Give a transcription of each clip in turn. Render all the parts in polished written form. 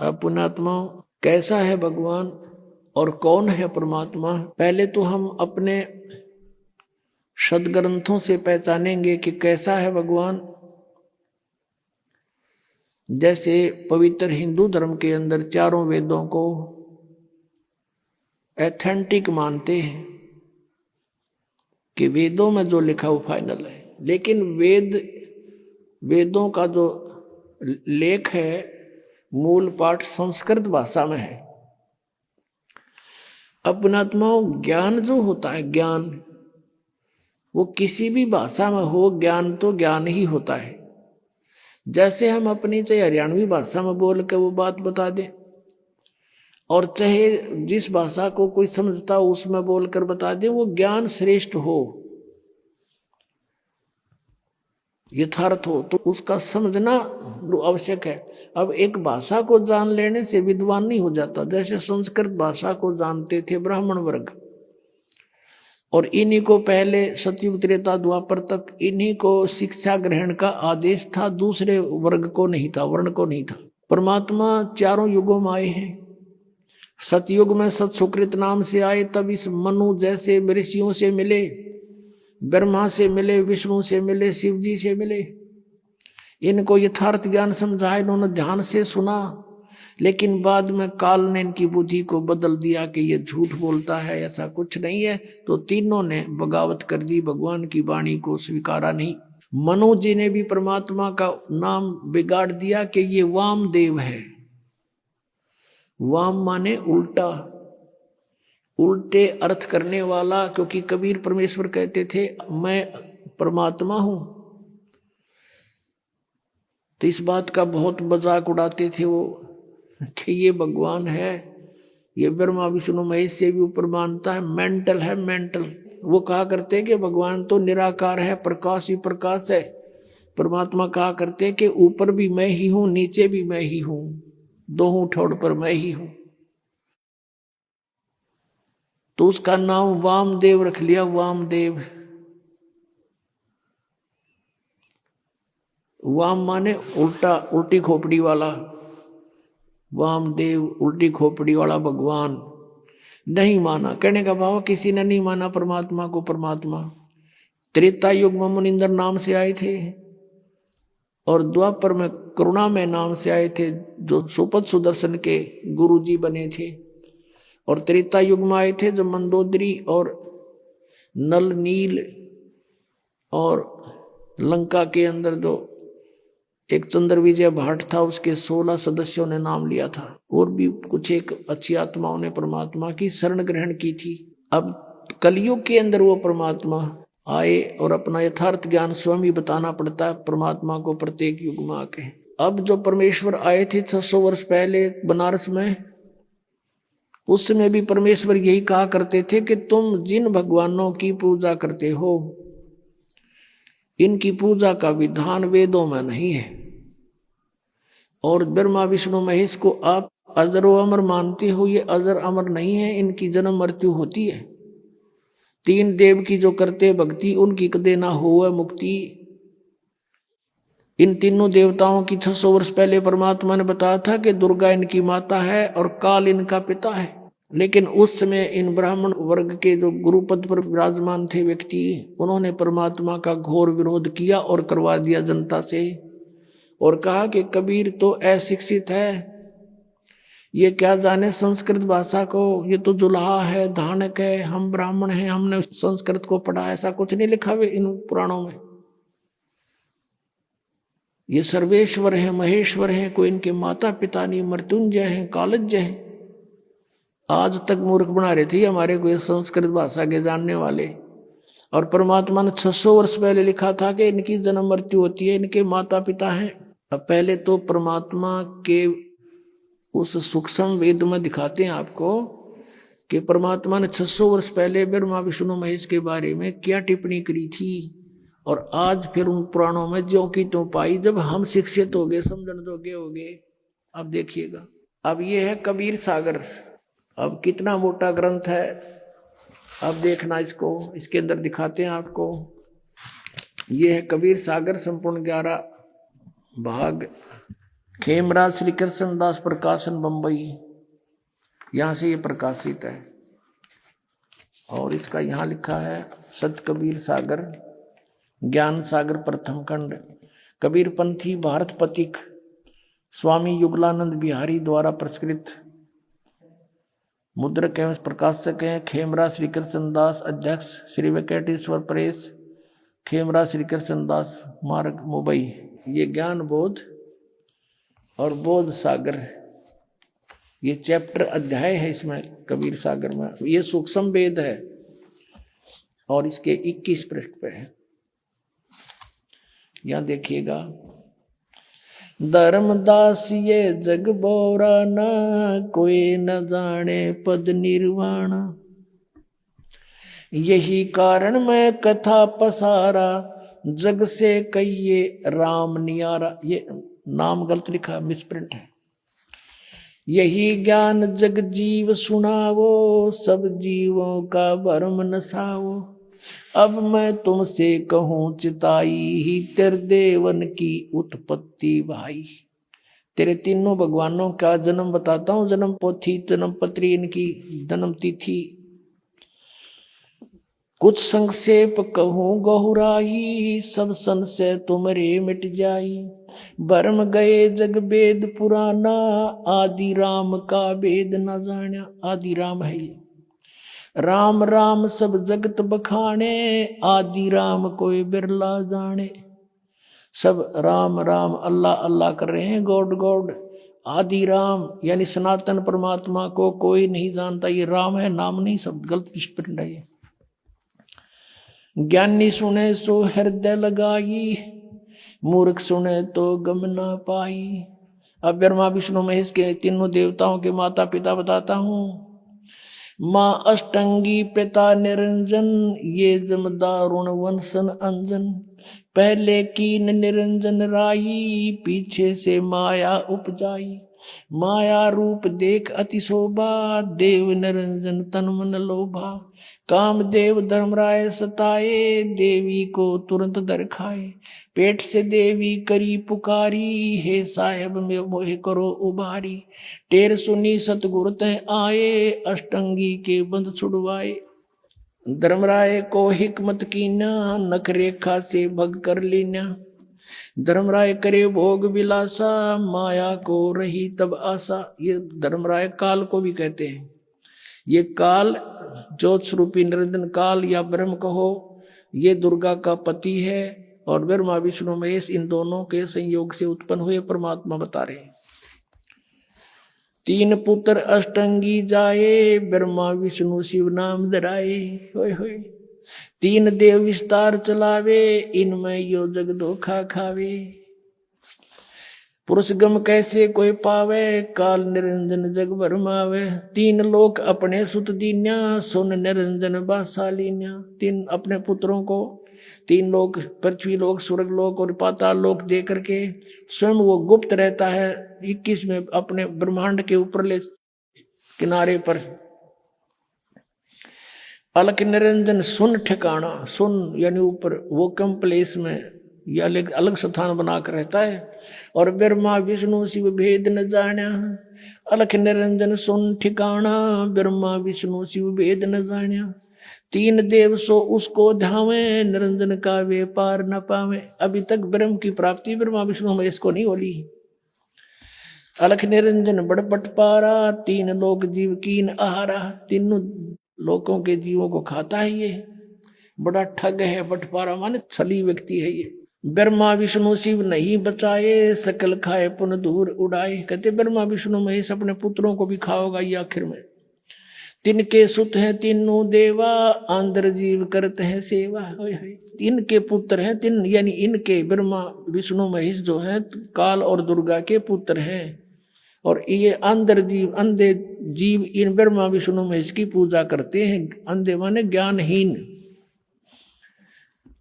अब पुण्यात्मा, कैसा है भगवान और कौन है परमात्मा? पहले तो हम अपने सदग्रंथों से पहचानेंगे कि कैसा है भगवान। जैसे पवित्र हिंदू धर्म के अंदर चारों वेदों को एथेंटिक मानते हैं कि वेदों में जो लिखा वो फाइनल है, लेकिन वेदों का जो लेख है, मूल पाठ संस्कृत भाषा में है। अपनात्माओं, ज्ञान जो होता है, ज्ञान वो किसी भी भाषा में हो, ज्ञान तो ज्ञान ही होता है। जैसे हम अपनी चाहे हरियाणवी भाषा में बोल के वो बात बता दें, और चाहे जिस भाषा को कोई समझता हो उसमें बोलकर बता दे, वो ज्ञान श्रेष्ठ हो, यथार्थ हो, तो उसका समझना आवश्यक है। अब एक भाषा को जान लेने से विद्वान नहीं हो जाता। जैसे संस्कृत भाषा को जानते थे ब्राह्मण वर्ग, और इन्हीं को पहले सतयुग त्रेता द्वापर तक इन्हीं को शिक्षा ग्रहण का आदेश था, दूसरे वर्ग को नहीं था, वर्ण को नहीं था। परमात्मा चारों युगों में आए हैं। सतयुग में सत सुकृत नाम से आए, तब इस मनु जैसे ऋषियों से मिले, ब्रह्मा से मिले, विष्णु से मिले, शिव जी से मिले। इनको यथार्थ ज्ञान समझाया, इन्होंने ध्यान से सुना, लेकिन बाद में काल ने इनकी बुद्धि को बदल दिया कि ये झूठ बोलता है, ऐसा कुछ नहीं है। तो तीनों ने बगावत कर दी, भगवान की वाणी को स्वीकारा नहीं। मनु जी ने भी परमात्मा का नाम बिगाड़ दिया कि ये वामदेव है। वाम माने उल्टा, उल्टे अर्थ करने वाला, क्योंकि कबीर परमेश्वर कहते थे मैं परमात्मा हूं, तो इस बात का बहुत मजाक उड़ाते थे वो कि ये भगवान है, ये ब्रह्मा विष्णु महेश से भी ऊपर मानता है, मेंटल है, मेंटल। वो कहा करते हैं कि भगवान तो निराकार है, प्रकाश ही प्रकाश है। परमात्मा कहा करते हैं कि ऊपर भी मैं ही हूं, नीचे भी मैं ही हूं, दोनों ठोड़ पर मैं ही हूं। तो उसका नाम वामदेव रख लिया, वामदेव। वाम माने उल्टा, उल्टी खोपड़ी वाला, वामदेव उल्टी खोपड़ी वाला भगवान। नहीं माना, कहने का भाव किसी ने नहीं माना परमात्मा को परमात्मा। त्रेता युग में मुनिंदर नाम से आए थे, और द्वापर में करुणा में नाम से आए थे, जो सुपद सुदर्शन के गुरुजी बने थे। और त्रेता युग में आए थे जब मंदोदरी और नल नील और लंका के अंदर जो एक चंद्र विजय भाट था, उसके 16 सदस्यों ने नाम लिया था, और भी कुछ एक अच्छी आत्माओं ने परमात्मा की शरण ग्रहण की थी। अब कलयुग के अंदर वो परमात्मा आए और अपना यथार्थ ज्ञान स्वयं ही बताना पड़ता है परमात्मा को प्रत्येक युग में आके। अब जो परमेश्वर आए थे 600 वर्ष पहले बनारस में, उस समय भी परमेश्वर यही कहा करते थे कि तुम जिन भगवानों की पूजा करते हो, इनकी पूजा का विधान वेदों में नहीं है। और ब्रह्मा विष्णु महेश को आप अजर अमर मानते हो, ये अजर अमर नहीं है, इनकी जन्म मृत्यु होती है। 3 देव की जो करते भक्ति, उनकी कदे ना हो मुक्ति। इन तीनों देवताओं की 600 वर्ष पहले परमात्मा ने बताया था कि दुर्गा इनकी माता है और काल इनका पिता है। लेकिन उस समय इन ब्राह्मण वर्ग के जो गुरुपद पर विराजमान थे व्यक्ति, उन्होंने परमात्मा का घोर विरोध किया और करवा दिया जनता से, और कहा कि कबीर तो अशिक्षित है, ये क्या जाने संस्कृत भाषा को, ये तो जुलाहा है, धानक है, हम ब्राह्मण हैं, हमने संस्कृत को पढ़ा, ऐसा कुछ नहीं लिखा हुआ इन पुराणों में। ये सर्वेश्वर हैं, महेश्वर हैं, कोई इनके माता पिता नहीं, मृत्युंजय हैं, कालज्य हैं। आज तक मूर्ख बना रहे थे हमारे को संस्कृत भाषा के जानने वाले। और परमात्मा ने 600 वर्ष पहले लिखा था कि इनकी जन्म मृत्यु होती है, इनके माता पिता हैं। अब पहले तो परमात्मा के उस सूक्ष्म वेद में दिखाते हैं आपको कि परमात्मा ने 600 वर्ष पहले ब्रह्मा विष्णु महेश के बारे में क्या टिप्पणी करी थी, और आज फिर उन पुराणों में ज्यों की त्यों पाई। जब हम शिक्षित हो गए, समझण जोगे हो गए। अब देखिएगा, अब ये है कबीर सागर। अब कितना मोटा ग्रंथ है, अब देखना इसको, इसके अंदर दिखाते हैं आपको। ये है कबीर सागर, संपूर्ण 11 भाग खेमराज श्री कृष्ण दास प्रकाशन बंबई, यहाँ से ये प्रकाशित है। और इसका यहाँ लिखा है सत कबीर सागर, ज्ञान सागर प्रथम खंड, कबीर पंथी भारत पथिक, स्वामी युगलानंद बिहारी द्वारा प्रस्कृत। मुद्रक एवं प्रकाशक हैं खेमराज श्री कृष्ण दास, अध्यक्ष श्री वेंकटेश्वर प्रेस, खेमराज श्री कृष्ण दास मार्ग मुंबई। ये ज्ञान बोध और बोध सागर, ये चैप्टर अध्याय है इसमें कबीर सागर में। ये सूक्ष्म वेद है और इसके 21 पृष्ठ पे है। यहां देखिएगा, धर्मदास ये जग बोरा ना, कोई न जाने पद निर्वाण, यही कारण मैं कथा पसारा, जग से कहिए राम नियारा। ये नाम गलत लिखा, मिसप्रिंट है। यही ज्ञान जग जीव सुनावो, सब जीवों का भरम नसावो, अब मैं तुमसे कहूँ चिताई, ही तेरे देवन की उत्पत्ति भाई। तेरे तीनों भगवानों का जन्म बताता हूँ, जन्म पोथी, जन्म पत्री, इनकी जन्म तिथि। कुछ संक्षेप कहूँ गहुराई, सब संशय तुमरे मिट जाई। भरम गए जग वेद पुराना, आदि राम का वेद न जाना। आदि राम है ये, राम राम सब जगत बखाने, आदि राम कोई बिरला जाने। सब राम राम अल्लाह अल्लाह कर रहे हैं, गॉड गॉड। आदि राम यानी सनातन परमात्मा को कोई नहीं जानता। ये राम है, नाम नहीं, सब गलत स्प्रिंट है ये। ज्ञानी सुने सो हृदय लगाई, मूर्ख सुने तो गम ना पाई। अब ब्रह्मा विष्णु महेश के तीनों देवताओं के माता पिता बताता हूँ। माँ अष्टंगी पिता निरंजन, ये जमदारुण वंशन अंजन। पहले कीन निरंजन राई, पीछे से माया उपजाई। माया रूप देख अति शोभा, देव निरंजन तन मन लोभा। काम देव धर्मराय सताए, देवी को तुरंत दर खाए। पेट से देवी करी पुकारी, हे साहेब में मोहे करो उबारी। टेर सुनी सतगुरु तै आए, अष्टंगी के बंध छुड़वाए। धर्मराय को हिकमत कीना, नख रेखा से भग कर लीना। धर्मराय करे भोग विलासा, माया को रही तब आशा। ये धर्मराय काल को भी कहते हैं। ये काल ज्योत स्वरूपी निरंजन काल या ब्रह्म कहो, ये दुर्गा का पति है और ब्रह्मा विष्णु महेश इन दोनों के संयोग से उत्पन्न हुए परमात्मा बता रहे हैं। तीन पुत्र अष्टंगी जाए, ब्रह्मा विष्णु शिव नाम धराए। होय होय। तीन देव विस्तार चलावे, इनमें यो जग धोखा खावे। पुरुष गम कैसे कोई पावे, काल निरंजन जग भरमावे। तीन लोक अपने सुत दीन्या, सुन निरंजन बासालीन्या। तीन अपने पुत्रों को तीन लोक, पृथ्वी लोक, स्वर्ग लोक और पाताल लोक दे करके स्वयं वो गुप्त रहता है 21 में अपने ब्रह्मांड के ऊपरले किनारे पर। अलख निरंजन सुन ठिकाना, सुन यानी ऊपर, वो कम प्लेस में या अलग स्थान बनाकर रहता है। और ब्रह्मा विष्णु शिव भेद न जाना, अलख निरंजन सुन ठिकाना, ब्रह्मा विष्णु शिव भेद न जाना। तीन देव सो उसको ध्यावे, निरंजन का वे पार न पावे। अभी तक ब्रह्म की प्राप्ति ब्रह्मा विष्णु महेश को नहीं होली। अलख निरंजन बड़ बटपारा, तीन लोक जीव कीन आहारा। तीनों लोकों के जीवों को खाता है ये, बड़ा ठग है। बटपारा माने छली व्यक्ति है ये। ब्रह्मा विष्णु शिव नहीं बचाए, सकल खाए पुन दूर उड़ाए। कहते ब्रह्मा विष्णु महेश अपने पुत्रों को भी खाओगा ये आखिर में। तिनके सुत हैं तीनों देवा, आंध्र जीव करते हैं सेवा। इनके पुत्र हैं तीन, यानी इनके ब्रह्मा विष्णु महेश जो हैं काल और दुर्गा के पुत्र हैं। और ये अंधर जीव, अंधे जीव इन ब्रह्मा विष्णु महेश की पूजा करते हैं। अंधे माने ज्ञानहीन।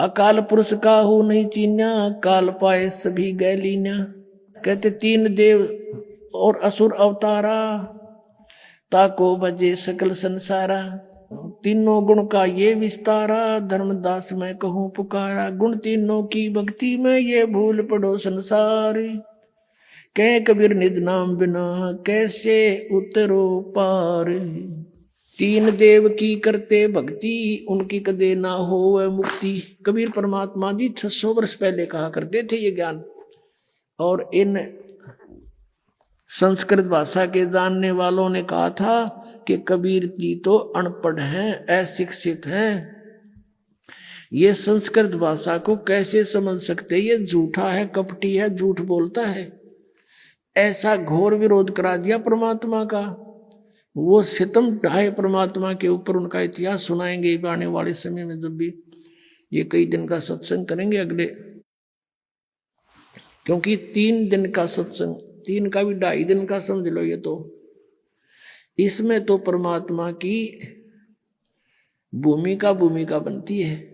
अकाल पुरुष का हो नहीं चीन्या, काल पाए सभी गए लीना। कहते तीन देव और असुर अवतारा, ताको भजे सकल संसारा। तीनों गुण का ये विस्तारा, धर्मदास मैं कहूँ पुकारा। गुण तीनों की भक्ति में ये भूल पड़ो संसार, कह कबीर निज नाम बिना कैसे उतरो पार। तीन देव की करते भक्ति उनकी कदे ना हो वह मुक्ति। कबीर परमात्मा जी 600 वर्ष पहले कहा करते थे ये ज्ञान। और इन संस्कृत भाषा के जानने वालों ने कहा था कि कबीर जी तो अनपढ़ हैं, अशिक्षित हैं, ये संस्कृत भाषा को कैसे समझ सकते, ये झूठा है, कपटी है, झूठ बोलता है। ऐसा घोर विरोध करा दिया परमात्मा का। वो सितम ढाए परमात्मा के ऊपर। उनका इतिहास सुनाएंगे आने वाले समय में, जब भी ये कई दिन का सत्संग करेंगे अगले, क्योंकि 3 दिन का सत्संग, 3 का भी 2.5 दिन का समझ लो ये तो। इसमें तो परमात्मा की भूमिका बनती है।